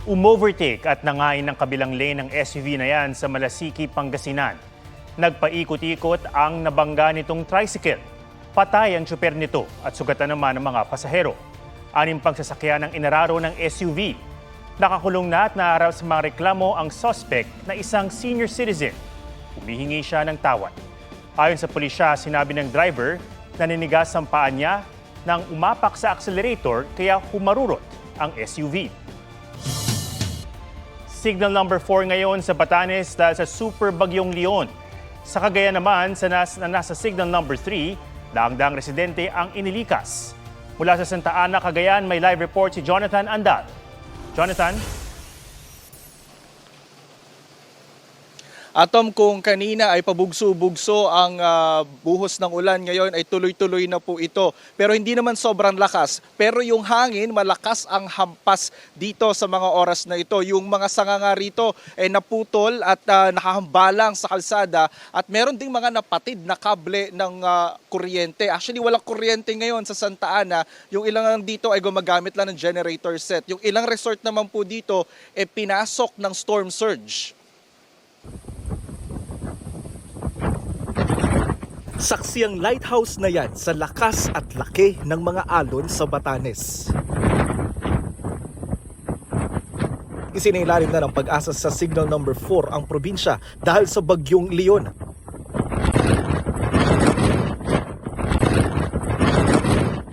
Umovertake at nangain ng kabilang lane ng SUV na yan sa Malasiki, Pangasinan. Nagpaikot-ikot ang nabangga nitong tricycle. Patay ang tsuper nito at sugatan naman ng mga pasahero. 6 pang sasakyan ang inararo ng SUV. Nakakulong na at naharap sa mga reklamo ang suspect na isang senior citizen. Humihingi siya ng tawad. Ayon sa pulisya, sinabi ng driver na ninigas ang paa niya nang umapak sa accelerator kaya humarurot ang SUV. Signal number 4 ngayon sa Batanes dahil sa Super Bagyong Leon. Sa Cagayan naman, nasa signal number 3, daang-daang residente ang inilikas. Mula sa Santa Ana, Cagayan, may live report si Jonathan Andal. Jonathan? Atom, kung kanina ay pabugso-bugso ang buhos ng ulan, ngayon ay tuloy-tuloy na po ito. Pero hindi naman sobrang lakas. Pero yung hangin, malakas ang hampas dito sa mga oras na ito. Yung mga sanga nga rito ay naputol at nakahambalang sa kalsada. At meron ding mga napatid na kable ng kuryente. Actually, walang kuryente ngayon sa Santa Ana. Yung ilang dito ay gumagamit lang ng generator set. Yung ilang resort naman po dito ay pinasok ng storm surge. Saksi ang lighthouse na yan sa lakas at laki ng mga alon sa Batanes. Isinailalim na ng Pag-asa sa signal number 4 ang probinsya dahil sa Bagyong Leon.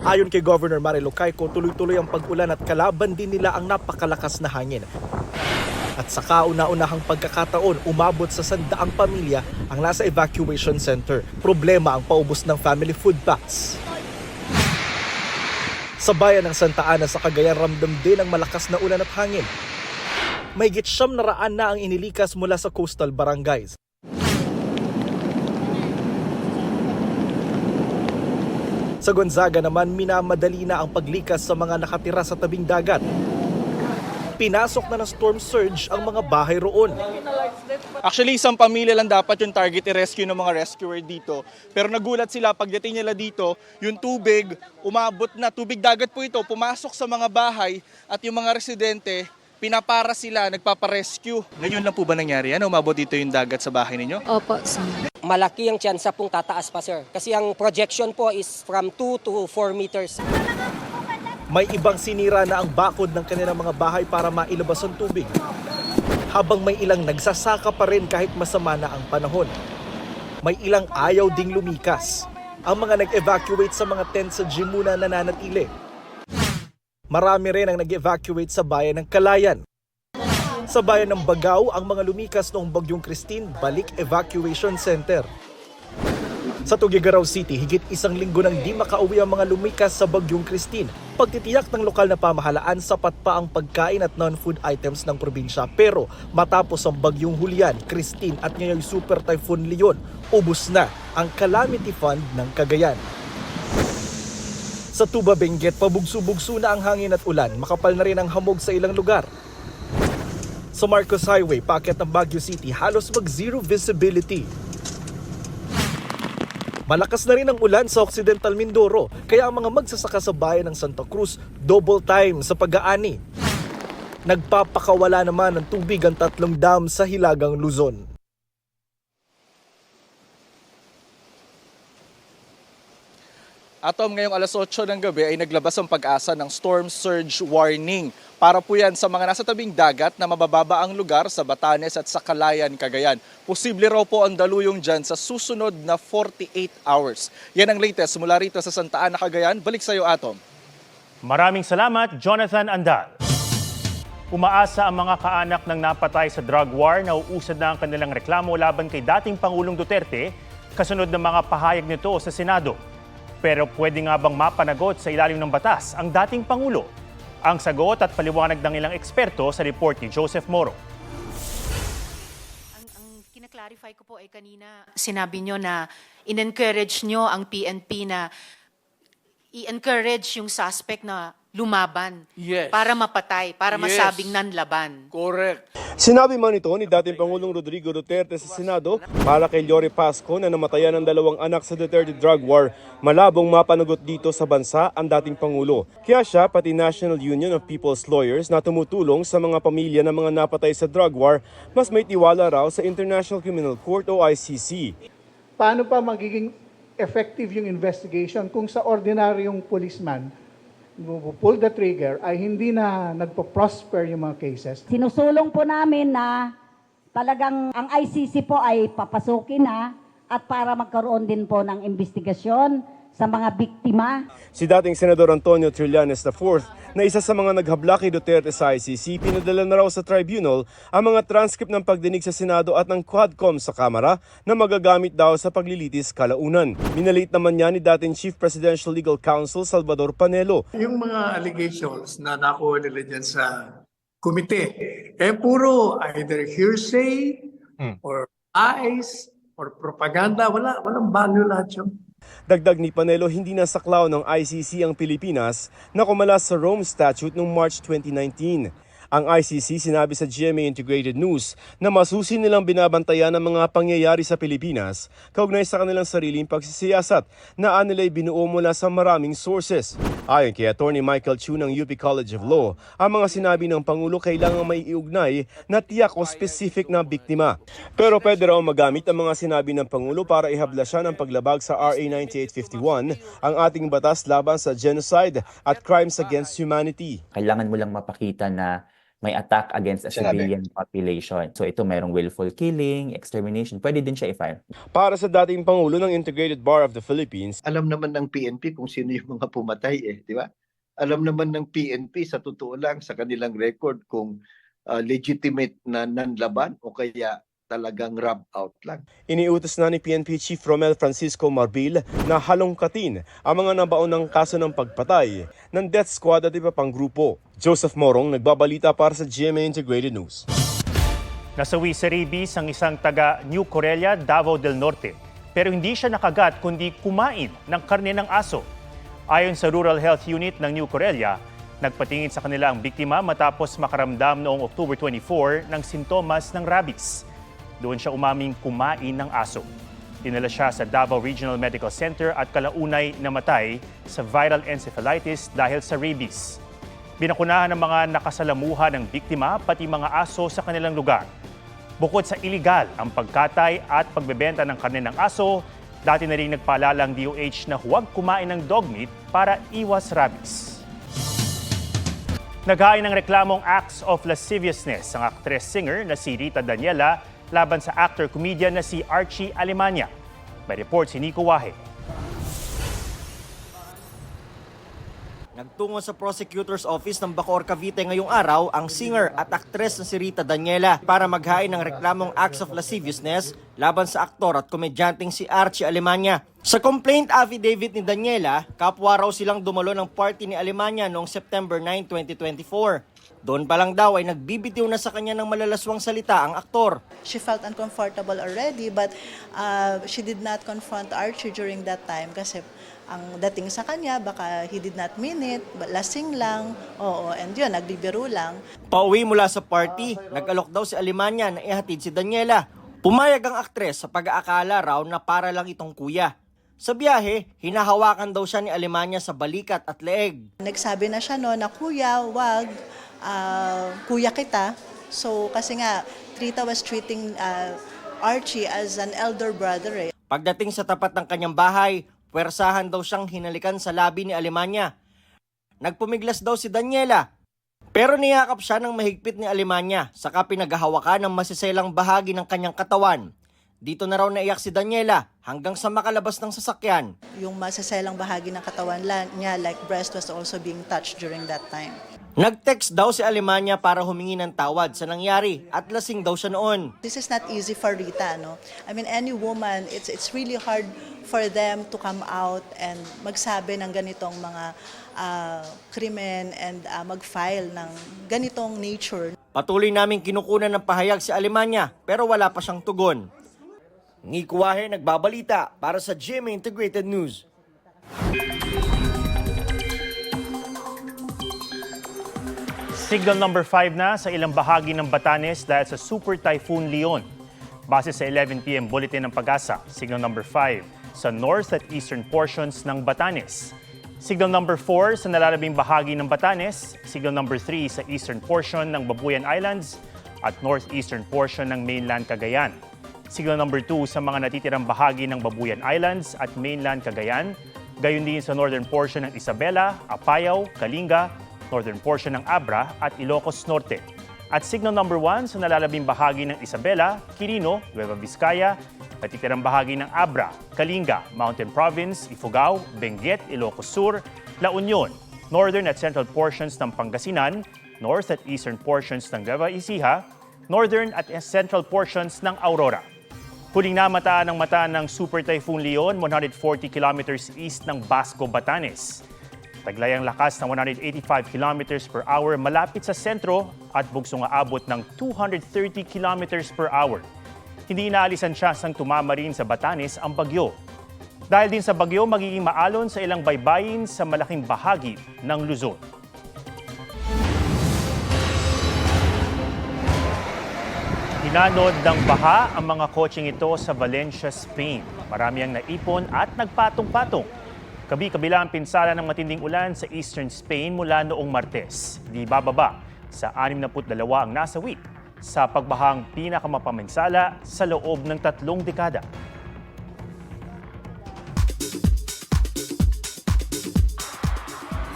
Ayon kay Governor Mari Locaico, tuloy-tuloy ang pag-ulan at kalaban din nila ang napakalakas na hangin. At sa kauna-unahang pagkakataon, umabot sa 100 pamilya ang nasa evacuation center. Problema ang paubos ng family food packs. Sa bayan ng Santa Ana sa Cagayan, ramdam din ang malakas na ulan at hangin. Mahigit 900 na ang inilikas mula sa coastal barangays. Sa Gonzaga naman, minamadali na ang paglikas sa mga nakatira sa tabing dagat. Pinasok na ng storm surge ang mga bahay roon. Actually, isang pamilya lang dapat yung target i-rescue ng mga rescuer dito. Pero nagulat sila pagdating nila dito, yung tubig, umabot na. Tubig dagat po ito, pumasok sa mga bahay at yung mga residente, pinapara sila, nagpaparescue. Ngayon lang po ba nangyari yan? Umabot dito yung dagat sa bahay ninyo? Opo, sir. Malaki ang tsansa pong tataas pa, sir. Kasi ang projection po is from 2 to 4 meters. May ibang sinira na ang bakod ng kanilang mga bahay para mailabas ang tubig. Habang may ilang nagsasaka pa rin kahit masama na ang panahon. May ilang ayaw ding lumikas. Ang mga nag-evacuate sa mga tent sa gym muna nananatili. Marami rin ang nag-evacuate sa bayan ng Kalayan. Sa bayan ng Bagaw, ang mga lumikas noong Bagyong Christine, balik evacuation center. Sa Tuguegarao City, higit 1 linggo nang di makauwi ang mga lumikas sa Bagyong Christine. Pagtitiyak ng lokal na pamahalaan, sapat pa ang pagkain at non-food items ng probinsya. Pero matapos ang Bagyong Julian, Christine at ngayong Super Typhoon Leon, ubos na ang calamity fund ng Cagayan. Sa Tuba Benguet, pabugso-bugso na ang hangin at ulan. Makapal na rin ang hamog sa ilang lugar. Sa Marcos Highway, paakyat ng Baguio City, halos mag-zero visibility. Malakas na rin ang ulan sa Occidental Mindoro, kaya ang mga magsasaka sa bayan ng Santa Cruz, double time sa pag-aani. Nagpapakawala naman ng tubig ang 3 dam sa Hilagang Luzon. Atom, ngayong alas 8 ng gabi ay naglabas ang Pag-asa ng storm surge warning. Para po yan sa mga nasa tabing dagat na mabababa ang lugar sa Batanes at sa Calayan, Cagayan. Posible raw po ang daluyong dyan sa susunod na 48 hours. Yan ang latest mula rito sa Santa Ana, Cagayan. Balik sa iyo, Atom. Maraming salamat, Jonathan Andal. Umaasa ang mga kaanak ng napatay sa drug war na uusad na ang kanilang reklamo laban kay dating Pangulong Duterte kasunod ng mga pahayag nito sa Senado. Pero pwede nga bang mapanagot sa ilalim ng batas ang dating Pangulo? Ang sagot at paliwanag ng ilang eksperto sa report ni Joseph Moro. Ang kinaklarify ko po ay kanina, sinabi nyo na in-encourage nyo ang PNP na i-encourage yung suspect na lumaban. Yes. Para mapatay, para Yes. masabing nanlaban. Correct. Sinabi man ito ni dating Pangulong Rodrigo Duterte sa Senado para kay Lori Pasco na namatayan ng 2 anak sa Duterte drug war, malabong mapanagot dito sa bansa ang dating Pangulo. Kaya siya, pati National Union of People's Lawyers na tumutulong sa mga pamilya ng mga napatay sa drug war, mas may tiwala raw sa International Criminal Court o ICC. Paano pa magiging effective yung investigation kung sa ordinaryong policeman pull the trigger ay hindi na nagpo-prosper yung mga cases? Sinusulong po namin na talagang ang ICC po ay papasukin na at para magkaroon din po ng investigasyon sa mga biktima. Si dating Senador Antonio Trillanes IV na isa sa mga naghabla kay Duterte sa ICC, pinadala na raw sa tribunal ang mga transcript ng pagdinig sa Senado at ng Quadcom sa Kamara na magagamit daw sa paglilitis kalaunan. Minalit naman niya ni dating Chief Presidential Legal Counsel Salvador Panelo. Yung mga allegations na nakuha nila dyan sa komite, puro either hearsay or lies or propaganda. Walang value lahat yun. Dagdag ni Panelo, hindi nasaklaw ng ICC ang Pilipinas na kumalas sa Rome Statute noong March 2019. Ang ICC sinabi sa GMA Integrated News na masusi nilang binabantayan ang mga pangyayari sa Pilipinas kaugnay sa kanilang sariling pagsisiyasat na anilay binuo mula sa maraming sources. Ayon kay Atty. Michael Chu ng UP College of Law, ang mga sinabi ng Pangulo kailangang may iugnay na tiyak o specific na biktima. Pero pwede raw magamit ang mga sinabi ng Pangulo para ihabla siya ng paglabag sa RA 9851, ang ating batas laban sa genocide at crimes against humanity. Kailangan mo lang mapakita na may attack against a civilian population. So ito mayroong willful killing, extermination, pwede din siya i-file. Para sa dating Pangulo ng Integrated Bar of the Philippines, Alam naman ng PNP kung sino yung mga pumatay di ba? Alam naman ng PNP sa totoo lang sa kanilang record kung legitimate na nanlaban o kaya talagang rub out lang. iniutos na ni PNP Chief Romel Francisco Marbil na halongkatin ang mga nabaon ng kaso ng pagpatay ng death squad at iba pang grupo. Joseph Morong, nagbabalita para sa GMA Integrated News. Nasawi sa rabies ang isang taga New Corelia, Davao del Norte. Pero hindi siya nakagat kundi kumain ng karne ng aso. Ayon sa Rural Health Unit ng New Corelia, nagpatingin sa kanila ang biktima matapos makaramdam noong October 24 ng sintomas ng rabies. Doon siya umaming kumain ng aso. Dinala siya sa Davao Regional Medical Center at kalaunay namatay sa viral encephalitis dahil sa rabies. Binakunahan ng mga nakasalamuha ng biktima pati mga aso sa kanilang lugar. Bukod sa iligal ang pagkatay at pagbebenta ng karne ng aso, dati na rin nagpaalala ang DOH na huwag kumain ng dog meat para iwas rabies. Naghain ng reklamong acts of lasciviousness ang actress-singer na si Rita Daniela laban sa actor-comedian na si Archie Alemania. May report si Nico Wahe. Nagtungo sa prosecutor's office ng Bacoor, Cavite ngayong araw ang singer at aktres na si Rita Daniela para maghain ng reklamong acts of lasciviousness laban sa aktor at komedyanteng si Archie Alemania. Sa complaint affidavit ni Daniela, kapwa raw silang dumalo ng party ni Alemania noong September 9, 2024. Doon pa lang daw ay nagbibitiw na sa kanya ng malalaswang salita ang aktor. She felt uncomfortable already but she did not confront Archie during that time kasi ang dating sa kanya baka he did not mean it, lasing lang, and yun, nagbibiro lang. Pauwi mula sa party, nag-alok daw si Alemania na ihatid si Daniela. Pumayag ang aktres sa pag-aakala raw na para lang itong kuya. Sa biyahe, hinahawakan daw siya ni Alemania sa balikat at leeg. Nagsabi na siya na kuya, wag, kuya kita. So kasi nga, Rita was treating Archie as an elder brother. Pagdating sa tapat ng kanyang bahay, puwersahan daw siyang hinalikan sa labi ni Alemania. Nagpumiglas daw si Daniela, pero niyakap siya ng mahigpit ni Alemania, saka pinaghahawakan ng masiselang bahagi ng kanyang katawan. Dito na raw naiyak si Daniela hanggang sa makalabas ng sasakyan. Yung masiselang bahagi ng katawan niya, like breast, was also being touched during that time. Nag-text daw si Alemania para humingi ng tawad sa nangyari at lasing daw siya noon. This is not easy for Rita, no? I mean, any woman, it's really hard for them to come out and magsabi ng ganitong mga krimen and mag-file ng ganitong nature. Patuloy naming kinukunan ng pahayag si Alemania pero wala pa siyang tugon. Nico Wahe, nagbabalita para sa GMA Integrated News. Signal number 5 na sa ilang bahagi ng Batanes dahil sa Super Typhoon Leon. Base sa 11 p.m. bulletin ng Pag-asa, signal number 5 sa north at eastern portions ng Batanes. Signal number 4 sa nalalabing bahagi ng Batanes, signal number 3 sa eastern portion ng Babuyan Islands at northeastern portion ng mainland Cagayan. Signal number 2 sa mga natitirang bahagi ng Babuyan Islands at mainland Cagayan, gayon din sa northern portion ng Isabela, Apayao, Kalinga, northern portion ng Abra at Ilocos Norte. At signal number 1 sa nalalabing bahagi ng Isabela, Quirino, Nueva Vizcaya, natitirang bahagi ng Abra, Kalinga, Mountain Province, Ifugao, Benguet, Ilocos Sur, La Union, northern at central portions ng Pangasinan, north at eastern portions ng Nueva Ecija, northern at central portions ng Aurora. Huling namataan ng mata ng Super Typhoon Leon, 140 kilometers east ng Basco, Batanes. Taglay ang lakas ng 185 kilometers per hour malapit sa sentro at bugsong aabot ng 230 kilometers per hour. Hindi inaalisan siya sang tumama rin sa Batanes ang bagyo. Dahil din sa bagyo, magiging maalon sa ilang baybayin sa malaking bahagi ng Luzon. Hinanod ng baha ang mga kotseng ito sa Valencia, Spain. Marami ang naipon at nagpatong-patong. Kabi-kabila ang pinsala ng matinding ulan sa eastern Spain mula noong Martes. Di bababa sa 62 ang nasawi sa pagbahang pinakamapaminsala sa loob ng 3 dekada.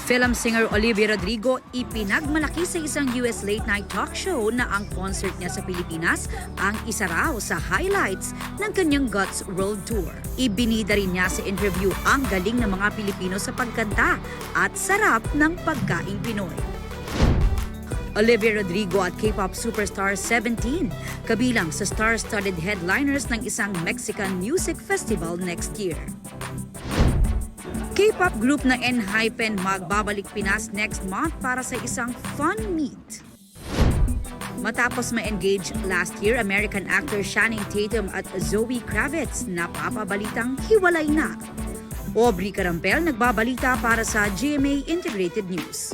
Film singer Olivia Rodrigo ipinagmalaki sa isang US late-night talk show na ang concert niya sa Pilipinas ang isa raw sa highlights ng kanyang Guts World Tour. Ibinida rin niya sa interview ang galing ng mga Pilipino sa pagkanta at sarap ng pagkaing Pinoy. Olivia Rodrigo at K-pop superstar 17, kabilang sa star-studded headliners ng isang Mexican music festival next year. K-pop group na ENHYPEN magbabalik Pinas next month para sa isang fun meet. Matapos ma-engage last year, American actor Channing Tatum at Zoe Kravitz napapabalitang hiwalay na. Aubrey Carampel nagbabalita para sa GMA Integrated News.